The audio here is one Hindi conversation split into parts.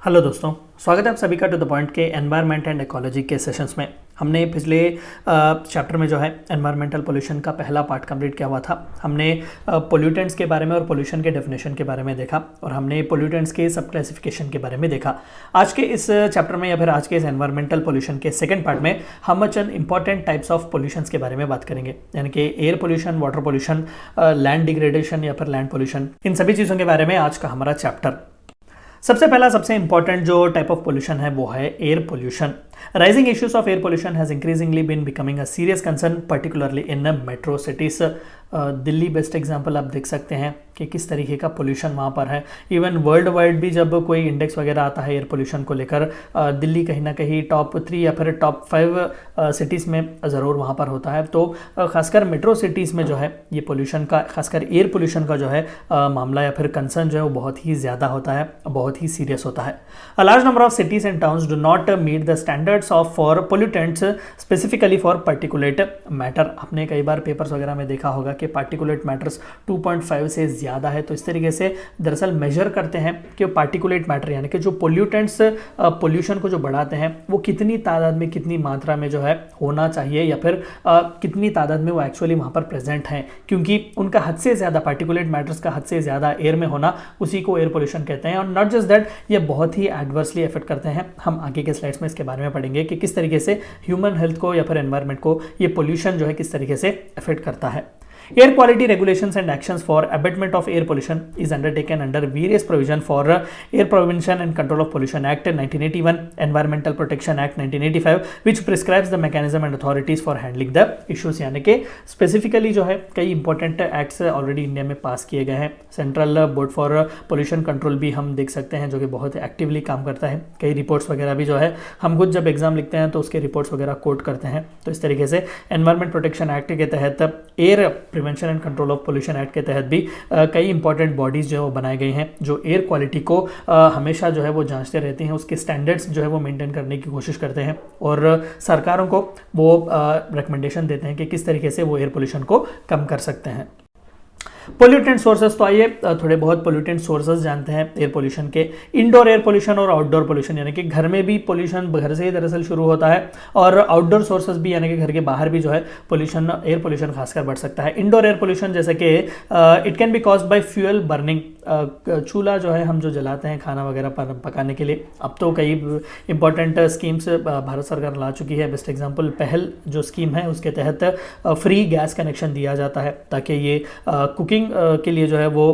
हेलो दोस्तों, स्वागत है आप सभी का टू द पॉइंट के एनवायरनमेंट एंड इकोलॉजी के सेशंस में। हमने पिछले चैप्टर में जो है एनवायरमेंटल पोल्यूशन का पहला पार्ट कंप्लीट किया हुआ था। हमने पोल्यूटेंट्स के बारे में और पोल्यूशन के डेफिनेशन के बारे में देखा और हमने पोल्यूटेंट्स के सब क्लासिफिकेशन के बारे में देखा। आज के इस चैप्टर में या फिर आज के इस एनवायरमेंटल पोल्यूशन के सेकंड पार्ट में हम चंद इंपॉर्टेंट टाइप्स ऑफ पोल्यूशंस के बारे में बात करेंगे, यानी कि air pollution, water pollution, land degradation या फिर लैंड पोल्यूशन। इन सभी चीज़ों के बारे में आज का हमारा चैप्टर। सबसे पहला सबसे इंपॉर्टेंट जो टाइप ऑफ पोल्यूशन है वो है air pollution. Rising issues of air pollution has increasingly been becoming a serious concern particularly in metro cities. Delhi best example आप देख सकते हैं कि किस तरीके का पोल्यूशन वहाँ पर है। इवन वर्ल्ड वाइड भी जब कोई इंडेक्स वगैरह आता है एयर पोल्यूशन को लेकर, दिल्ली कहीं ना कहीं टॉप 3 या फिर टॉप 5 सिटीज़ में ज़रूर वहाँ पर होता है। तो खासकर मेट्रो सिटीज़ में जो है ये पोल्यूशन का, खासकर एयर पोल्यूशन का जो है मामला या फिर कंसर्न जो है वो बहुत ही ज़्यादा होता है, बहुत ही सीरियस होता है। A large number of cities and towns do not meet the standards of for pollutants specifically for particulate matter. आपने कई बार पेपर्स वगैरह में देखा होगा कि पार्टिकुलेट मैटर्स 2.5 से ज़्यादा है, तो इस तरीके से दरअसल मेजर करते हैं कि पार्टिकुलेट मैटर यानी कि जो पोल्यूटेंट्स पोल्यूशन को जो बढ़ाते हैं वो कितनी तादाद में, कितनी मात्रा में जो है होना चाहिए या फिर कितनी तादाद में वो एक्चुअली वहाँ पर प्रेजेंट हैं, क्योंकि उनका हद से ज़्यादा, पार्टिकुलेट मैटर्स का हद से ज़्यादा एयर में होना उसी को एयर पोल्यूशन कहते हैं। और नॉट जस्ट दैट, ये बहुत ही एडवर्सली इफेक्ट करते हैं। हम आगे के स्लाइड्स में इसके बारे में पढ़ेंगे कि किस तरीके से ह्यूमन हेल्थ को या फिर एनवायरनमेंट को ये पोल्यूशन जो है किस तरीके से इफेक्ट करता है। Air quality regulations and actions for abatement of air pollution is undertaken under various provision for Air Prevention and Control of Pollution Act 1981, Environmental Protection Act 1985, which prescribes the mechanism and authorities for handling the issues। यानी कि स्पेसिफिकली जो है कई इंपॉर्टेंट एक्ट्स ऑलरेडी इंडिया में पास किए गए हैं। Central board for pollution control भी हम देख सकते हैं जो कि बहुत एक्टिवली काम करता है। कई रिपोर्ट्स वगैरह भी जो है हम खुद जब एग्जाम लिखते हैं तो उसके रिपोर्ट्स वगैरह कोट करते हैं। तो इस तरीके से एनवायरमेंट प्रोटेक्शन एक्ट के तहत, air prevention and control of pollution act के तहत भी कई इंपॉर्टेंट बॉडीज जो है वो बनाए गए हैं जो एयर क्वालिटी को हमेशा जो है वो जांचते रहती हैं, उसके स्टैंडर्ड्स जो है वो मेंटेन करने की कोशिश करते हैं और सरकारों को वो रिकमेंडेशन देते हैं कि किस तरीके से वो एयर पोल्यूशन को कम कर सकते हैं। पोल्यूटेंट सोर्सेज, तो आइए थोड़े बहुत पोल्यूटेंट सोर्सेज जानते हैं एयर पोल्यूशन के। इंडोर एयर पोल्यूशन और आउटडोर पोल्यूशन, यानी कि घर में भी पोल्यूशन घर से ही दरअसल शुरू होता है और आउटडोर सोर्सेज भी यानी कि घर के बाहर भी जो है पोल्यूशन, एयर पोल्यूशन खासकर बढ़ सकता है। इंडोर एयर पोल्यूशन जैसे कि it can be caused by fuel burning. चूल्हा जो है हम जो जलाते हैं खाना वगैरह पकाने के लिए, अब तो कई इंपॉर्टेंट स्कीम्स भारत सरकार ला चुकी है। बेस्ट एग्जांपल पहल जो स्कीम है उसके तहत फ्री गैस कनेक्शन दिया जाता है ताकि ये कुकिंग के लिए जो है वो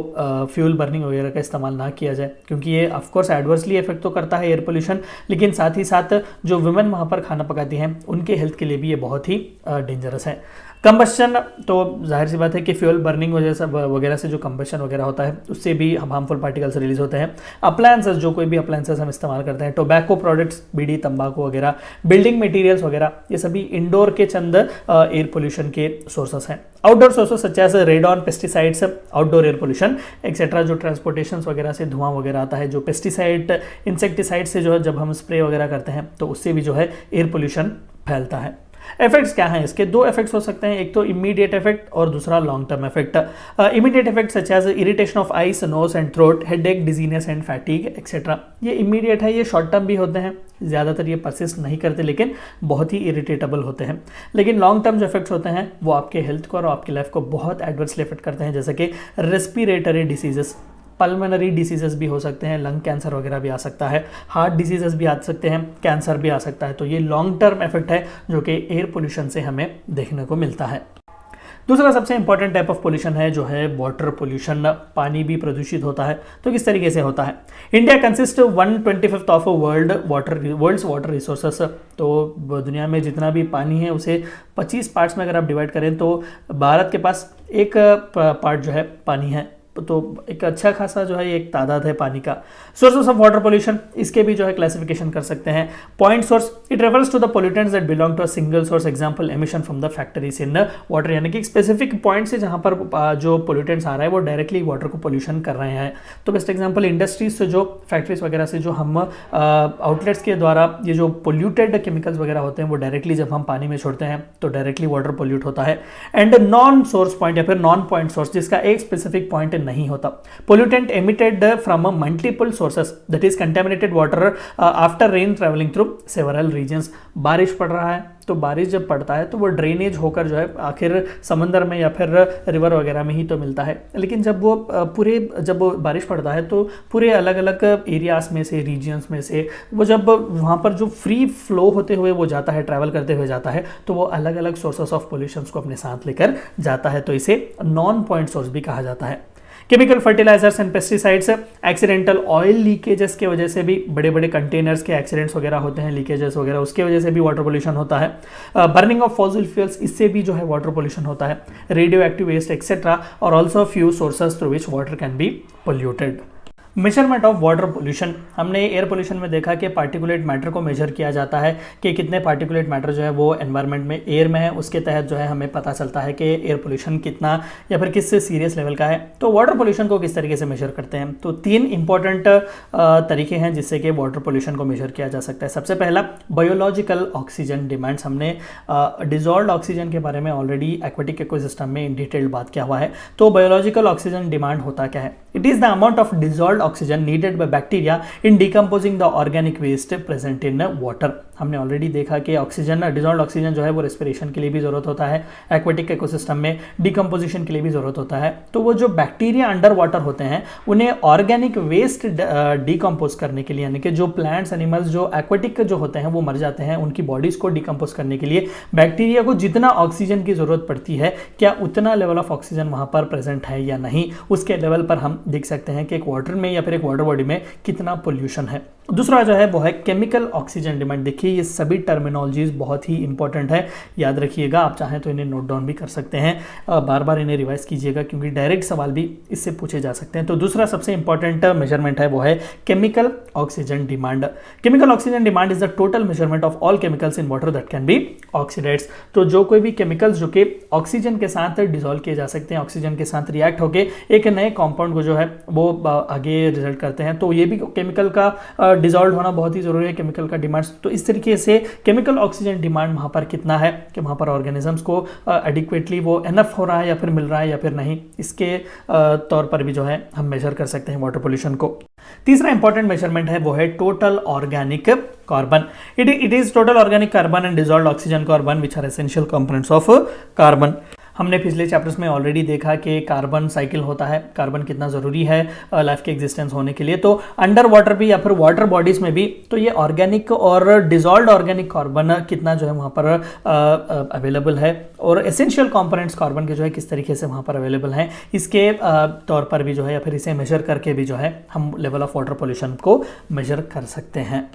फ्यूल बर्निंग वगैरह का इस्तेमाल ना किया जाए, क्योंकि ये ऑफकोर्स एडवर्सली इफेक्ट तो करता है एयर पोल्यूशन, लेकिन साथ ही साथ जो वुमेन वहाँ पर खाना पकाती हैं उनके हेल्थ के लिए भी ये बहुत ही डेंजरस है। कंबस्शन, तो जाहिर सी बात है कि फ्यूल बर्निंग वगैरह से जो कंबस्शन वगैरह होता है उससे भी हार्मफुल पार्टिकल्स रिलीज होते हैं। अप्लायंसेस, जो कोई भी अप्लायंसेस हम इस्तेमाल करते हैं, टोबैको प्रोडक्ट्स, बीड़ी, तंबाकू वगैरह, बिल्डिंग मटेरियल्स वगैरह, ये सभी इंडोर के चंद एयर पोल्यूशन के सोर्सेस हैं। Outdoor sources such as radon, pesticides, outdoor air pollution etcetera, जो ट्रांसपोर्टेशन वगैरह से धुआं वगैरह आता है, जो पेस्टिसाइड, इंसेक्टिसाइड से जो है जब हम स्प्रे वगैरह करते हैं तो उससे भी जो है एयर पोल्यूशन फैलता है। इफेक्ट्स क्या हैं इसके? 2 इफेक्ट्स हो सकते हैं, एक तो इमीडिएट इफेक्ट और दूसरा long term effect. Immediate effect such as irritation of eyes, nose and throat, headache, dizziness and fatigue etcetera. ये इमीडिएट है, ये शॉर्ट टर्म भी होते हैं, ज़्यादातर ये परसिस्ट नहीं करते लेकिन बहुत ही इरिटेटेबल होते हैं। लेकिन लॉन्ग टर्म जो इफेक्ट्स होते हैं वो आपके हेल्थ को और आपकी लाइफ को बहुत एडवर्सली इफेक्ट करते हैं, जैसे कि रेस्पिरेटरी डिसीजेस, पल्मोनरी डिसीजेस भी हो सकते हैं, लंग कैंसर वगैरह भी आ सकता है, हार्ट डिसीजेस भी आ सकते हैं, कैंसर भी आ सकता है। तो ये लॉन्ग टर्म इफेक्ट है जो कि एयर पोल्यूशन से हमें देखने को मिलता है। दूसरा सबसे इंपॉर्टेंट टाइप ऑफ पोल्यूशन है जो है वाटर पोल्यूशन। पानी भी प्रदूषित होता है, तो किस तरीके से होता है? India consist 1/25 of world's water resources. तो दुनिया में जितना भी पानी है उसे 25 पार्ट्स में अगर आप डिवाइड करें तो भारत के पास एक पार्ट जो है पानी है, तो एक अच्छा खासा जो है एक तादाद है पानी का। सोर्सेस ऑफ वाटर पोल्यूशन, इसके भी जो है क्लासिफिकेशन कर सकते हैं। Point source, it refers to the pollutants that belong to a single source, example emission from the factories in water, यानी कि एक स्पेसिफिक पॉइंट से जहां पर जो पोल्यूटेंट्स आ रहा है वो डायरेक्टली वाटर को पोल्यूशन कर रहे हैं। तो बेस्ट एग्जांपल इंडस्ट्रीज से, जो फैक्ट्रीज वगैरह से जो हम आउटलेट्स के द्वारा ये जो पोल्यूटेड केमिकल्स वगैरह होते हैं वो डायरेक्टली जब हम पानी में छोड़ते हैं तो डायरेक्टली वाटर पोल्यूट होता है। एंड नॉन सोर्स पॉइंट या फिर नॉन पॉइंट सोर्स, जिसका एक स्पेसिफिक पॉइंट नहीं होता। Pollutant emitted from a multiple sources that is contaminated water after rain travelling through several regions. बारिश पड़ रहा है तो बारिश जब पड़ता है तो वो ड्रेनेज होकर जो है आखिर समंदर में या फिर रिवर वगैरह में ही तो मिलता है, लेकिन जब वो बारिश पड़ता है तो पूरे अलग अलग एरियाज में से, रीजियंस में से वो जब वहाँ पर जो फ्री फ्लो होते हुए वो जाता है, ट्रैवल करते हुए जाता है, तो वो अलग अलग सोर्सेस ऑफ पोल्यूशन को अपने साथ लेकर जाता है। तो इसे नॉन पॉइंट सोर्स भी कहा जाता है। Chemical fertilisers and pesticides, accidental oil leakages के वजह से भी, बड़े बड़े कंटेनर्स के एक्सीडेंट्स वगैरह होते हैं, लीकेजेस वगैरह, उसके वजह से भी वाटर पोल्यूशन होता है। बर्निंग ऑफ फॉसिल फ्यूल्स, इससे भी जो है वाटर पोल्यूशन होता है। रेडियो एक्टिव वेस्ट एक्सेट्रा, और also few sources through which water can be polluted. Measurement of water pollution, हमने एयर पोल्यूशन में देखा कि पार्टिकुलेट मैटर को मेजर किया जाता है कि कितने पार्टिकुलेट मैटर जो है वो एनवायरनमेंट में, एयर में है, उसके तहत जो है हमें पता चलता है कि एयर पोल्यूशन कितना या फिर किस सीरियस लेवल का है। तो वाटर पोल्यूशन को किस तरीके से मेजर करते हैं, तो 3 इंपॉर्टेंट तरीके हैं जिससे कि वाटर पोल्यूशन को मेजर किया जा सकता है। सबसे पहला बायोलॉजिकल ऑक्सीजन डिमांड्स, हमने डिजॉल्व्ड ऑक्सीजन के बारे में ऑलरेडी एक्वेटिक इकोसिस्टम में इन डिटेल बात किया हुआ है। तो बायोलॉजिकल ऑक्सीजन डिमांड होता क्या है? It is the amount of dissolved oxygen needed by bacteria in decomposing the organic waste present in water. हमने ऑलरेडी देखा कि ऑक्सीजन, डिजॉल्व्ड ऑक्सीजन जो है वो रेस्पिरेशन के लिए भी जरूरत होता है, एक्वेटिक इकोसिस्टम में डिकम्पोजिशन के लिए भी जरूरत होता है। तो वो जो बैक्टीरिया अंडर वाटर होते हैं उन्हें ऑर्गेनिक वेस्ट डिकम्पोज करने के लिए, यानी कि जो प्लांट्स, एनिमल्स जो एक्वेटिक जो होते हैं वो मर जाते हैं, उनकी बॉडीज को डिकम्पोज करने के लिए बैक्टीरिया को जितना ऑक्सीजन की जरूरत पड़ती है, क्या उतना लेवल ऑफ ऑक्सीजन वहां पर प्रेजेंट है या नहीं, उसके लेवल पर हम देख सकते हैं कि एक वाटर में या फिर एक वाटर बॉडी में कितना पोल्यूशन है। दूसरा जो है वो है केमिकल ऑक्सीजन डिमांड। देखिए ये सभी टर्मिनोलॉजीज बहुत ही इंपॉर्टेंट है, याद रखिएगा। आप चाहें तो इन्हें नोट डाउन भी कर सकते हैं, बार बार इन्हें रिवाइज कीजिएगा क्योंकि डायरेक्ट सवाल भी इससे पूछे जा सकते हैं। तो दूसरा सबसे इंपॉर्टेंट मेजरमेंट है वो है chemical oxygen demand. Chemical oxygen demand is the total measurement of all chemicals in water that can be oxidised. तो जो कोई भी केमिकल्स जो कि ऑक्सीजन के साथ डिसॉल्व किए जा सकते हैं, ऑक्सीजन के साथ रिएक्ट होकर एक नए कंपाउंड को जो है वो आगे रिजल्ट करते हैं, तो ये भी केमिकल का डिसॉल्व होना बहुत ही जरूरी है, केमिकल का डिमांड। तो इस तरीके से केमिकल ऑक्सीजन डिमांड वहां पर कितना है कि वहां पर ऑर्गेनिजम्स को एडिक्वेटली वो एनफ हो रहा है या फिर मिल रहा है या फिर नहीं, इसके तौर पर भी जो है हम मेजर कर सकते हैं वाटर पोल्यूशन को। तीसरा इंपॉर्टेंट मेजरमेंट है वो है total organic carbon. It is total organic carbon and dissolved oxygen carbon which are essential components of carbon. हमने पिछले चैप्टर्स में ऑलरेडी देखा कि कार्बन साइकिल होता है, कार्बन कितना ज़रूरी है लाइफ के एग्जिस्टेंस होने के लिए। तो अंडर वाटर भी या फिर वाटर बॉडीज में भी तो ये ऑर्गेनिक और डिसॉल्व्ड ऑर्गेनिक कार्बन कितना जो है वहाँ पर अवेलेबल है, और एसेंशियल कंपोनेंट्स कार्बन के जो है किस तरीके से वहाँ पर अवेलेबल हैं, इसके तौर पर भी जो है या फिर इसे मेजर करके भी जो है हम लेवल ऑफ वाटर पोल्यूशन को मेजर कर सकते हैं।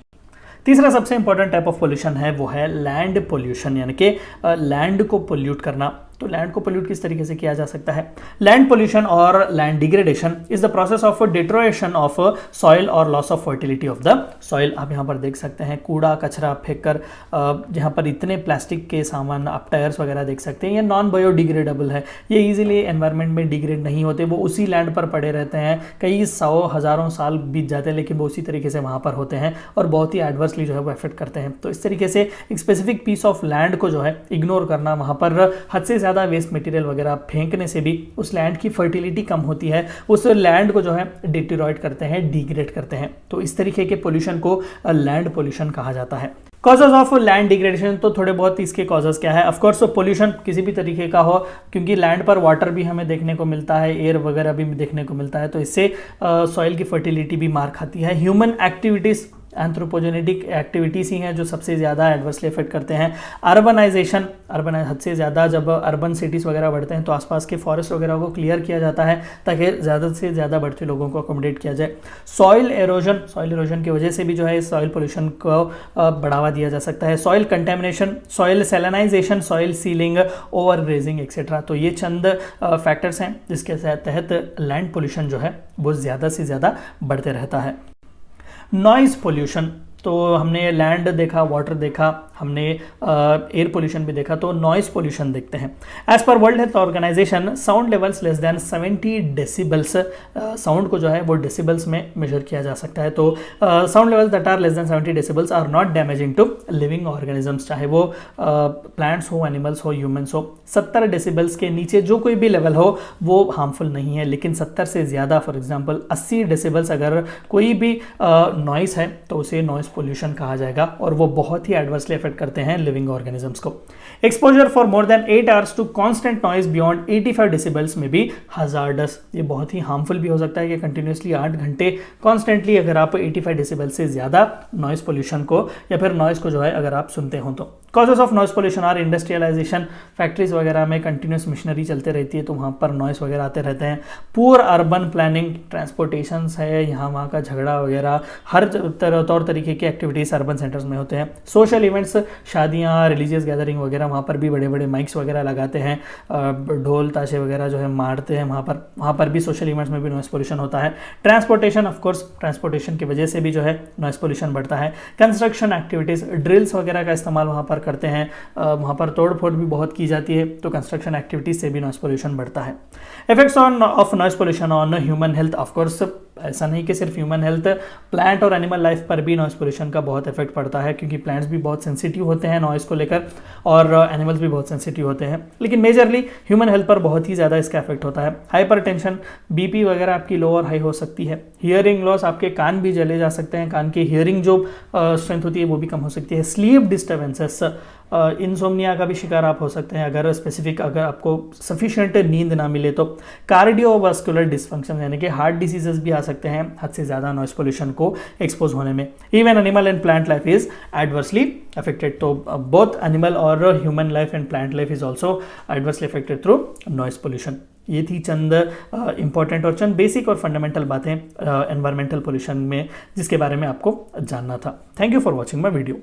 तीसरा सबसे इंपॉर्टेंट टाइप ऑफ पोल्यूशन है वो है लैंड पोल्यूशन, यानी कि लैंड को पोल्यूट करना। तो लैंड को पोल्यूट किस तरीके से किया जा सकता है? लैंड पोल्यूशन और land degradation is the process of deterioration of soil और loss of fertility of the soil. आप यहाँ पर देख सकते हैं कूड़ा कचरा फेंककर, जहाँ पर इतने प्लास्टिक के सामान, आप टायर्स वगैरह देख सकते हैं, ये नॉन बायोडिग्रेडेबल है, ये इजीली एनवायरनमेंट में डिग्रेड नहीं होते, वो उसी लैंड पर पड़े रहते हैं, कई सौ हज़ारों साल बीत जाते हैं लेकिन वो उसी तरीके से वहाँ पर होते हैं और बहुत ही एडवर्सली जो है वो इफेक्ट करते हैं। तो इस तरीके से एक स्पेसिफिक पीस ऑफ लैंड को जो है इग्नोर करना, वहाँ पर हद से ज़्यादा वेस्ट मटेरियल वगैरह फेंकने से भी उस लैंड की फर्टिलिटी कम होती है, उस लैंड को जो है डिटेरॉइट करते हैं, डिग्रेड करते हैं। तो इस तरीके के पोल्यूशन को लैंड पोल्यूशन कहा जाता है। कॉजेज ऑफ लैंड डिग्रेडेशन, तो थोड़े बहुत इसके कॉजेज क्या है? ऑफकोर्स पोल्यूशन किसी भी तरीके का हो, क्योंकि लैंड पर वाटर भी हमें देखने को मिलता है, एयर वगैरह भी देखने को मिलता है, तो इससे सॉइल की फर्टिलिटी भी मार खाती है। ह्यूमन एक्टिविटीज़, एंथ्रोपोजेनेटिक एक्टिविटीज़ ही हैं जो सबसे ज़्यादा एडवर्सली इफेक्ट करते हैं। अर्बनाइजेशन, हद से ज़्यादा जब अर्बन सिटीज़ वगैरह बढ़ते हैं तो आसपास के फॉरेस्ट वगैरह को क्लियर किया जाता है ताकि ज़्यादा से ज़्यादा बढ़ते लोगों को अकोमोडेट किया जाए। सॉइल एरोजन की वजह से भी जो है सॉइल पोल्यूशन को बढ़ावा दिया जा सकता है। Soil contamination, soil salinization, soil sealing, overgrazing etcetera, तो ये चंद फैक्टर्स हैं जिसके तहत लैंड पोल्यूशन जो है वो ज़्यादा से ज़्यादा बढ़ते रहता है। नॉइज़ पोल्यूशन, तो हमने लैंड देखा, वाटर देखा, हमने एयर पोल्यूशन भी देखा, तो नॉइस पोल्यूशन देखते हैं। As per world health organisation sound levels less than 70 decibels, sound को जो है वो डेसिबल्स में मेजर किया जा सकता है। तो sound levels that are less than 70 decibels are not damaging to living organisms, चाहे वो प्लांट्स हो, एनिमल्स हो, ह्यूमंस हो। 70 डेसिबल्स के नीचे जो कोई भी लेवल हो वो हार्मफुल नहीं है, लेकिन 70 से ज़्यादा, फॉर एग्जांपल 80 डेसिबल्स अगर कोई भी नॉइस है तो उसे नॉइस पोल्यूशन कहा जाएगा, और वो बहुत ही एडवर्सली अफेक्ट करते हैं लिविंग ऑर्गेनिजम्स को। Exposure for more than 8 hours to constant noise beyond 85 decibels में भी हजार्डस, ये बहुत ही हार्मफुल भी हो सकता है कि कंटिन्यूसली 8 घंटे कॉन्स्टेंटली अगर आप 85 डेसिबल से ज़्यादा नॉइस पोल्यूशन को या फिर नॉइस को जो है अगर आप सुनते हो तो। Causes of noise pollution are industrialisation, factories वगैरह में कंटिन्यूस मशीनरी चलते रहती है तो वहाँ पर नॉइस वगैरह आते रहते हैं। पुअर अर्बन प्लानिंग, ट्रांसपोर्टेशन है, यहाँ वहाँ का झगड़ा वगैरह, हर तौर तरीके की एक्टिविटीज़ अर्बन सेंटर्स में होते हैं। सोशल इवेंट्स, शादियाँ, रिलीजियस गैदरिंग वगैरह, वहाँ पर भी बड़े बड़े माइक्स वगैरह लगाते हैं, ढोल ताशे वगैरह जो है मारते हैं वहाँ पर भी सोशल इवेंट्स में भी नॉइस पोल्यूशन होता है। ट्रांसपोर्टेशन, ऑफकोर्स ट्रांसपोर्टेशन की वजह से भी जो है नॉइस पोल्यूशन बढ़ता है। कंस्ट्रक्शन एक्टिविटीज़, ड्रिल्स वगैरह का इस्तेमाल वहाँ पर करते हैं, वहाँ पर तोड़ फोड़ भी बहुत की जाती है, तो कंस्ट्रक्शन एक्टिविटीज से भी नॉइस पोल्यूशन बढ़ता है। Effects of noise pollution on human health, of course ऐसा नहीं कि सिर्फ ह्यूमन हेल्थ, प्लांट और एनिमल लाइफ पर भी नॉइस पोल्यूशन का बहुत इफेक्ट पड़ता है, क्योंकि प्लांट्स भी बहुत सेंसिटिव होते हैं नॉइस को लेकर और एनिमल्स भी बहुत सेंसिटिव होते हैं, लेकिन मेजरली ह्यूमन हेल्थ पर बहुत ही ज़्यादा इसका इफेक्ट होता है। हाइपरटेंशन, बीपी वगैरह आपकी लो और हाई हो सकती है। हियरिंग लॉस, आपके कान भी जले जा सकते हैं, कान की हियरिंग जो स्ट्रेंथ होती है वो भी कम हो सकती है। स्लीप डिस्टर्बेंसेस, इंसोम्निया का भी शिकार आप हो सकते हैं अगर आपको सफिशिएंट नींद ना मिले तो। कार्डियोवास्कुलर डिसफंक्शन यानी कि हार्ट डिसीजेस भी आ सकते हैं हद से ज़्यादा नॉइस पोल्यूशन को एक्सपोज होने में। Even animal and plant life is adversely affected, तो बोथ एनिमल और human life and plant life is also adversely affected through noise pollution. ये थी चंद इंपॉर्टेंट और चंद बेसिक और फंडामेंटल बातें एनवायरमेंटल पोल्यूशन में जिसके बारे में आपको जानना था। Thank you for watching my video.